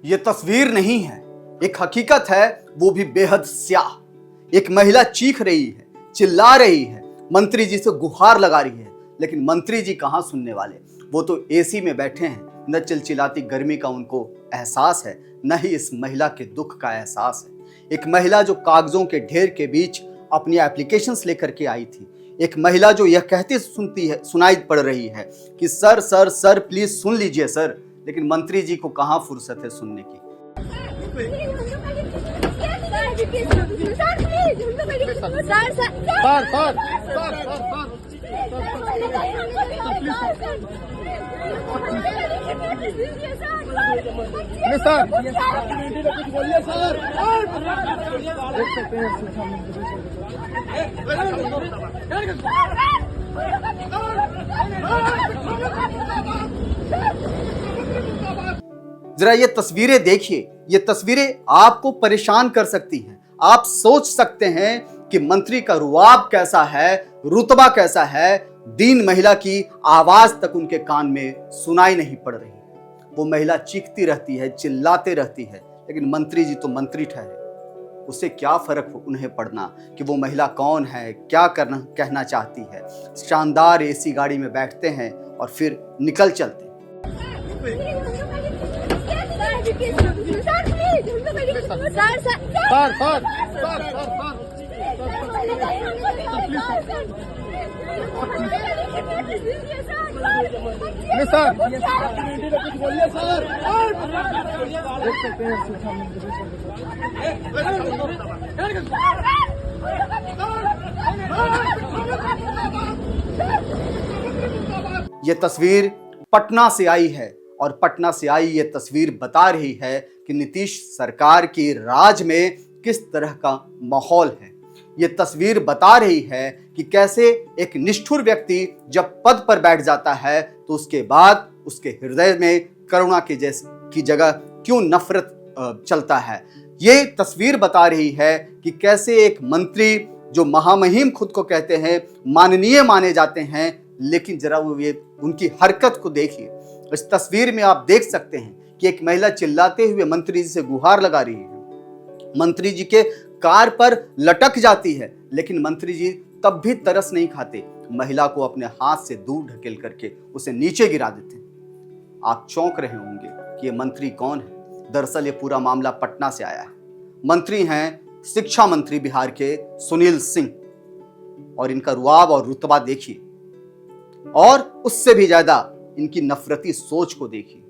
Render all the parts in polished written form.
ये तस्वीर नहीं है, एक हकीकत है, वो भी बेहद स्याह। एक महिला चीख रही है, चिल्ला रही है, मंत्री जी से गुहार लगा रही है, लेकिन मंत्री जी कहां सुनने वाले। वो तो एसी में बैठे हैं, न चिलचिलाती गर्मी का उनको एहसास है, न ही इस महिला के दुख का एहसास है। एक महिला जो कागजों के ढेर के बीच अपनी एप्लीकेशंस लेकर के आई थी, एक महिला जो यह कहती सुनती है, सुनाई पड़ रही है कि सर सर सर प्लीज सुन लीजिए सर, लेकिन मंत्री जी को कहां फुर्सत है सुनने की। जरा ये तस्वीरें देखिए, ये तस्वीरें आपको परेशान कर सकती हैं। आप सोच सकते हैं कि मंत्री का रुआब कैसा है, रुतबा कैसा है। दीन महिला की आवाज तक उनके कान में सुनाई नहीं पड़ रही है। वो महिला चीखती रहती है, चिल्लाते रहती है, लेकिन मंत्री जी तो मंत्री ठहरे। उससे क्या फर्क उन्हें पड़ना कि वो महिला कौन है, क्या कहना चाहती है। शानदार एसी गाड़ी में बैठते हैं और फिर निकल चलते हैं। ये तस्वीर पटना से आई है और पटना से आई ये तस्वीर बता रही है कि नीतीश सरकार की राज में किस तरह का माहौल है। ये तस्वीर बता रही है कि कैसे एक निष्ठुर व्यक्ति जब पद पर बैठ जाता है तो उसके बाद उसके हृदय में करुणा की जगह क्यों नफरत चलता है। ये तस्वीर बता रही है कि कैसे एक मंत्री जो महामहिम खुद को कहते हैं, माननीय माने जाते हैं, लेकिन जरा वो ये उनकी हरकत को देखिए। इस तस्वीर में आप देख सकते हैं कि एक महिला चिल्लाते हुए मंत्री जी से गुहार लगा रही है, मंत्री जी के कार पर लटक जाती है, लेकिन मंत्री जी तब भी तरस नहीं खाते, महिला को अपने हाथ से दूर ढकेल करके उसे नीचे गिरा देते हैं। आप चौंक रहे होंगे कि ये मंत्री कौन है। दरअसल ये पूरा मामला पटना से आया है। मंत्री हैं शिक्षा मंत्री बिहार के सुनील सिंह, और इनका रुआब और रुतबा देखिए, और उससे भी ज्यादा इनकी नफरती सोच को देखिए।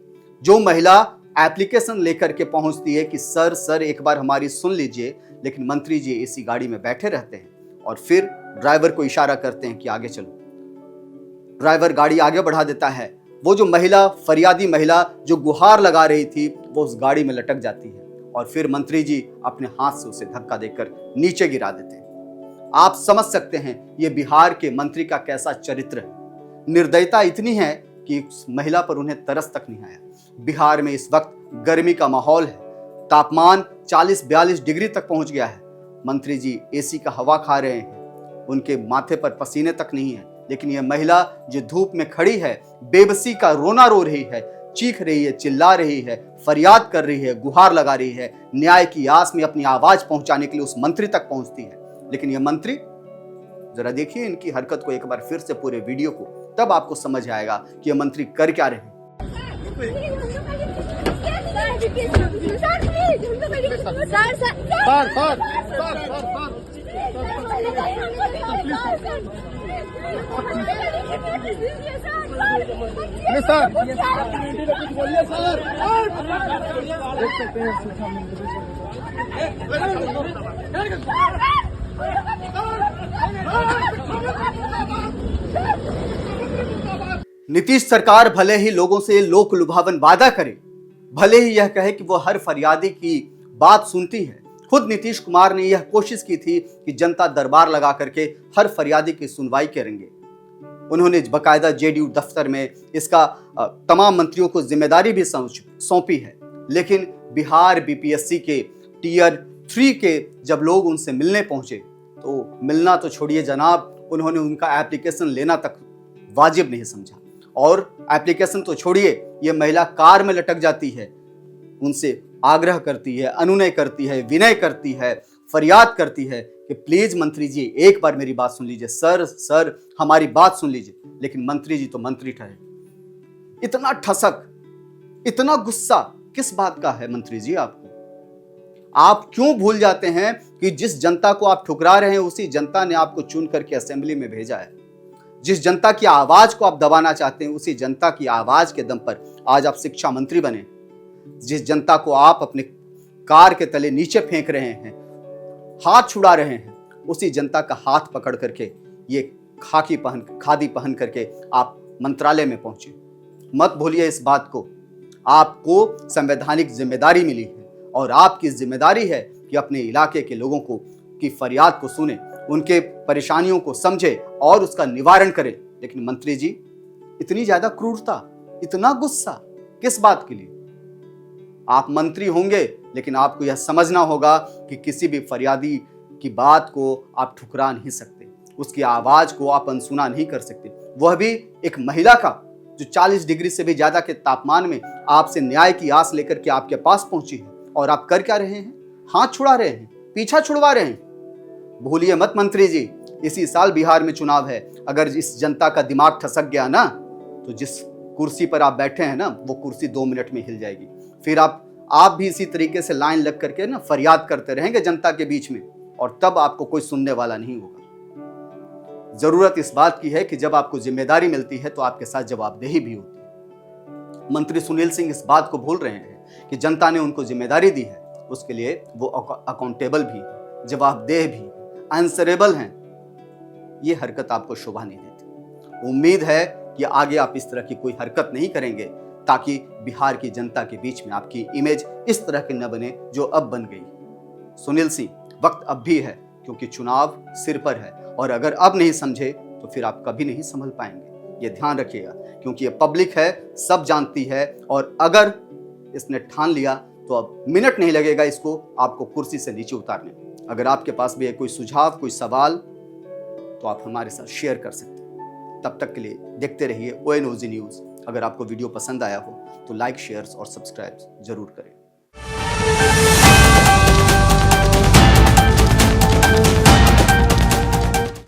जो महिला एप्लीकेशन लेकर के पहुंचती है कि सर सर एक बार हमारी सुन लीजिए, लेकिन मंत्री जी इसी गाड़ी में बैठे रहते हैं और फिर ड्राइवर को इशारा करते हैं कि आगे चलो। ड्राइवर गाड़ी आगे बढ़ा देता है। वो जो महिला, फरियादी महिला जो गुहार लगा रही थी, वो उस गाड़ी में लटक जाती है और फिर मंत्री जी अपने हाथ से उसे धक्का देकर नीचे गिरा देते हैं। आप समझ सकते हैं ये बिहार के मंत्री का कैसा चरित्र है। निर्दयता इतनी है कि उस महिला पर उन्हें तरस तक नहीं आया। बिहार में इस वक्त गर्मी का माहौल है, तापमान 40-42 डिग्री तक पहुंच गया है। मंत्री जी एसी का हवा खा रहे हैं, उनके माथे पर पसीने तक नहीं है, लेकिन यह महिला जो धूप में खड़ी है, बेबसी का रोना रो रही है, चीख रही है, चिल्ला रही है, फरियाद कर रही है, गुहार लगा रही है, न्याय की आस में अपनी आवाज पहुंचाने के लिए उस मंत्री तक पहुंचती है। लेकिन यह मंत्री, जरा देखिए इनकी हरकत को एक बार फिर से, पूरे वीडियो को, तब आपको समझ आएगा कि यह मंत्री कर क्या रहे हैं। नीतीश सरकार भले ही लोगों से लोक लुभावन वादा करे, भले ही यह कहे कि वो हर फरियादी की बात सुनती है। खुद नीतीश कुमार ने यह कोशिश की थी कि जनता दरबार लगा करके हर फरियादी की सुनवाई करेंगे। उन्होंने बकायदा जेडीयू दफ्तर में इसका तमाम मंत्रियों को जिम्मेदारी भी सौंपी है। लेकिन बिहार बीपीएससी के टीयर 3 के जब लोग उनसे मिलने पहुंचे तो मिलना तो छोड़िए जनाब, उन्होंने उनका एप्लीकेशन लेना तक वाजिब नहीं समझा। और एप्लीकेशन तो छोड़िए, ये महिला कार में लटक जाती है, उनसे आग्रह करती है, अनुनय करती है, विनय करती है, फरियाद करती है कि प्लीज मंत्री जी एक बार मेरी बात सुन लीजिए, सर हमारी बात सुन लीजिए। लेकिन मंत्री जी तो मंत्री ठहरे। इतना ठसक, इतना गुस्सा किस बात का है मंत्री जी आपको? आप क्यों भूल जाते हैं कि जिस जनता को आप ठुकरा रहे हैं उसी जनता ने आपको चुन करके असेंबली में भेजा है। जिस जनता की आवाज को आप दबाना चाहते हैं उसी जनता की आवाज के दम पर आज आप शिक्षा मंत्री बने। जिस जनता को आप अपने कार के तले नीचे फेंक रहे हैं, हाथ छुड़ा रहे हैं, उसी जनता का हाथ पकड़ करके ये खादी पहन करके आप मंत्रालय में पहुंचे। मत भूलिए इस बात को। आपको संवैधानिक जिम्मेदारी मिली है और आपकी जिम्मेदारी है कि अपने इलाके के लोगों की फरियाद को सुने, उनके परेशानियों को समझे और उसका निवारण करें। लेकिन मंत्री जी इतनी ज्यादा क्रूरता, इतना गुस्सा किस बात के लिए? आप मंत्री होंगे लेकिन आपको यह समझना होगा कि किसी भी फरियादी की बात को आप ठुकरा नहीं सकते, उसकी आवाज को आप अनसुना नहीं कर सकते। वह भी एक महिला का जो 40 डिग्री से भी ज्यादा के तापमान में आपसे न्याय की आस लेकर के आपके पास पहुंची है। और आप कर क्या रहे हैं? हाथ छुड़ा रहे हैं, पीछा छुड़वा रहे हैं। भूलिए मत मंत्री जी, इसी साल बिहार में चुनाव है। अगर इस जनता का दिमाग ठसक गया ना तो जिस कुर्सी पर आप बैठे हैं ना वो कुर्सी 2 मिनट में हिल जाएगी। फिर आप भी इसी तरीके से लाइन लग करके ना फरियाद करते रहेंगे जनता के बीच में, और तब आपको कोई सुनने वाला नहीं होगा। जरूरत इस बात की है कि जब आपको जिम्मेदारी मिलती है तो आपके साथ जवाबदेही भी होती है। मंत्री सुनील सिंह इस बात को भूल रहे हैं कि जनता ने उनको जिम्मेदारी दी है, उसके लिए वो अकाउंटेबल भी, जवाबदेह भी, आंसरेबल हैं। ये हरकत आपको शोभा नहीं देती। उम्मीद है कि आगे आप इस तरह की कोई हरकत नहीं करेंगे ताकि बिहार की जनता के बीच में आपकी इमेज इस तरह की न बने जो अब बन गई। सुनील सिंह, वक्त अब भी है क्योंकि चुनाव सिर पर है, और अगर अब नहीं समझे तो फिर आप कभी नहीं संभल पाएंगे। ये ध्यान रखिएगा क्योंकि ये पब्लिक है, सब जानती है, और अगर इसने ठान लिया तो अब मिनट नहीं लगेगा इसको आपको कुर्सी से नीचे उतारने में। अगर आपके पास भी है कोई सुझाव, कोई सवाल, तो आप हमारे साथ शेयर कर सकते हैं। तब तक के लिए देखते रहिए ONOG न्यूज़। अगर आपको वीडियो पसंद आया हो तो लाइक, शेयर और सब्सक्राइब जरूर करें।